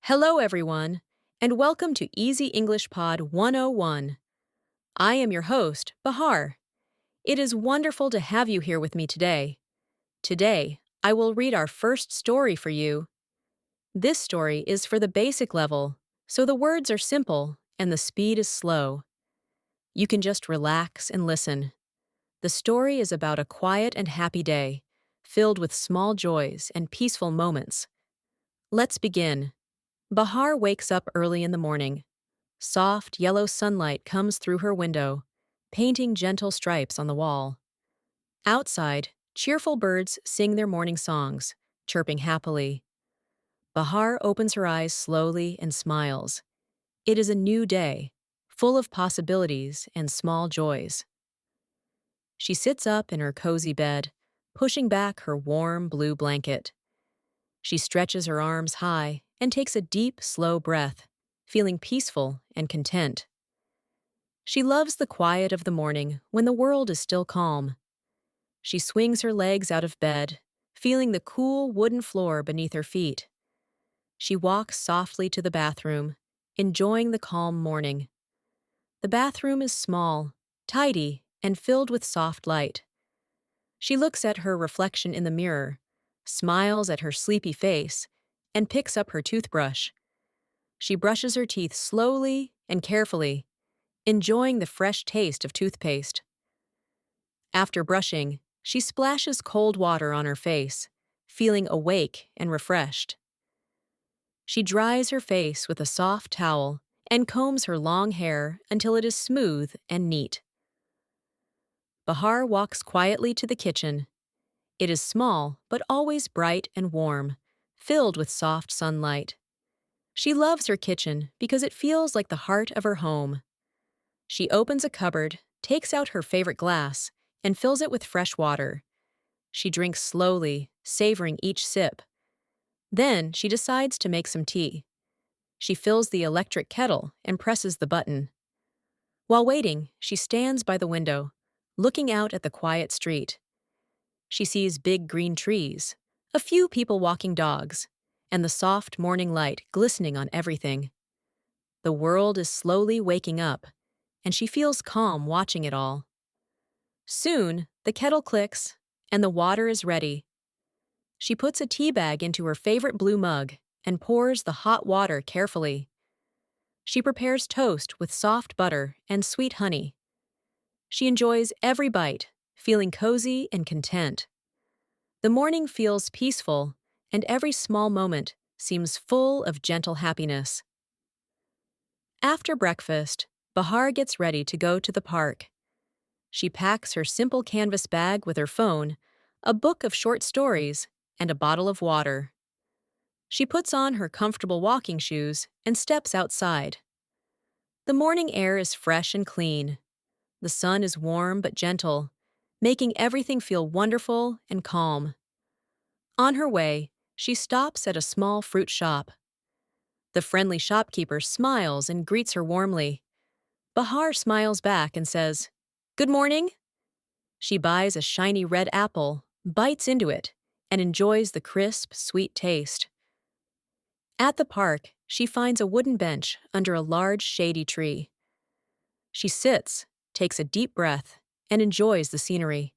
Hello, everyone, and welcome to Easy English Pod 101. I am your host, Bahar. It is wonderful to have you here with me today. Today, I will read our first story for you. This story is for the basic level, so the words are simple and the speed is slow. You can just relax and listen. The story is about a quiet and happy day, filled with small joys and peaceful moments. Let's begin. Bahar wakes up early in the morning. Soft, yellow sunlight comes through her window, painting gentle stripes on the wall. Outside, cheerful birds sing their morning songs, chirping happily. Bahar opens her eyes slowly and smiles. It is a new day, full of possibilities and small joys. She sits up in her cozy bed, pushing back her warm blue blanket. She stretches her arms high and takes a deep, slow breath, feeling peaceful and content. She loves the quiet of the morning when the world is still calm. She swings her legs out of bed, feeling the cool wooden floor beneath her feet. She walks softly to the bathroom, enjoying the calm morning. The bathroom is small, tidy, and filled with soft light. She looks at her reflection in the mirror, smiles at her sleepy face, and picks up her toothbrush. She brushes her teeth slowly and carefully, enjoying the fresh taste of toothpaste. After brushing, she splashes cold water on her face, feeling awake and refreshed. She dries her face with a soft towel and combs her long hair until it is smooth and neat. Bahar walks quietly to the kitchen. It is small, but always bright and warm, filled with soft sunlight. She loves her kitchen because it feels like the heart of her home. She opens a cupboard, takes out her favorite glass, and fills it with fresh water. She drinks slowly, savoring each sip. Then she decides to make some tea. She fills the electric kettle and presses the button. While waiting, she stands by the window, looking out at the quiet street. She sees big green trees, a few people walking dogs, and the soft morning light glistening on everything. The world is slowly waking up, and she feels calm watching it all. Soon, the kettle clicks, and the water is ready. She puts a tea bag into her favorite blue mug and pours the hot water carefully. She prepares toast with soft butter and sweet honey. She enjoys every bite, feeling cozy and content. The morning feels peaceful, and every small moment seems full of gentle happiness. After breakfast, Bahar gets ready to go to the park. She packs her simple canvas bag with her phone, a book of short stories, and a bottle of water. She puts on her comfortable walking shoes and steps outside. The morning air is fresh and clean. The sun is warm but gentle, making everything feel wonderful and calm. On her way, she stops at a small fruit shop. The friendly shopkeeper smiles and greets her warmly. Bahar smiles back and says, "Good morning." She buys a shiny red apple, bites into it, and enjoys the crisp, sweet taste. At the park, she finds a wooden bench under a large, shady tree. She sits, takes a deep breath, and enjoys the scenery.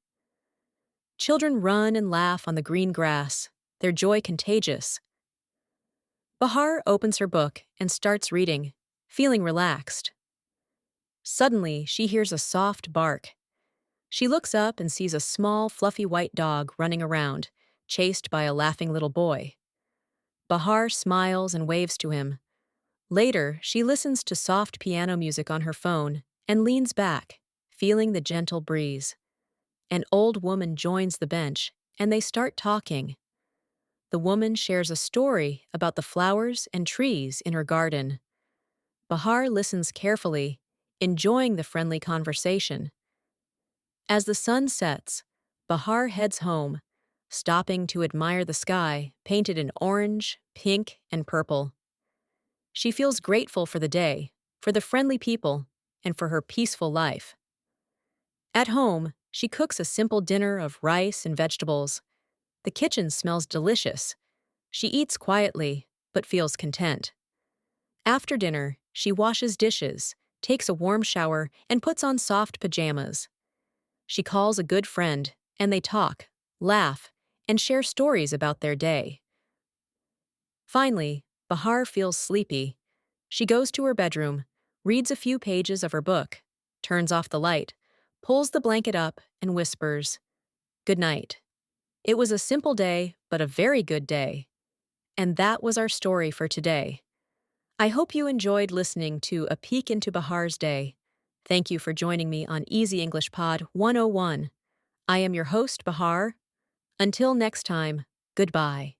Children run and laugh on the green grass, their joy contagious. Bahar opens her book and starts reading, feeling relaxed. Suddenly, she hears a soft bark. She looks up and sees a small, fluffy white dog running around, chased by a laughing little boy. Bahar smiles and waves to him. Later, she listens to soft piano music on her phone and leans back, feeling the gentle breeze. An old woman joins the bench, and they start talking. The woman shares a story about the flowers and trees in her garden. Bahar listens carefully, enjoying the friendly conversation. As the sun sets, Bahar heads home, stopping to admire the sky painted in orange, pink, and purple. She feels grateful for the day, for the friendly people, and for her peaceful life. At home, she cooks a simple dinner of rice and vegetables. The kitchen smells delicious. She eats quietly, but feels content. After dinner, she washes dishes, takes a warm shower, and puts on soft pajamas. She calls a good friend, and they talk, laugh, and share stories about their day. Finally, Bahar feels sleepy. She goes to her bedroom, reads a few pages of her book, turns off the light, pulls the blanket up, and whispers, "Good night." It was a simple day, but a very good day. And that was our story for today. I hope you enjoyed listening to A Peek into Bahar's Day. Thank you for joining me on Easy English Pod 101. I am your host, Bahar. Until next time, goodbye.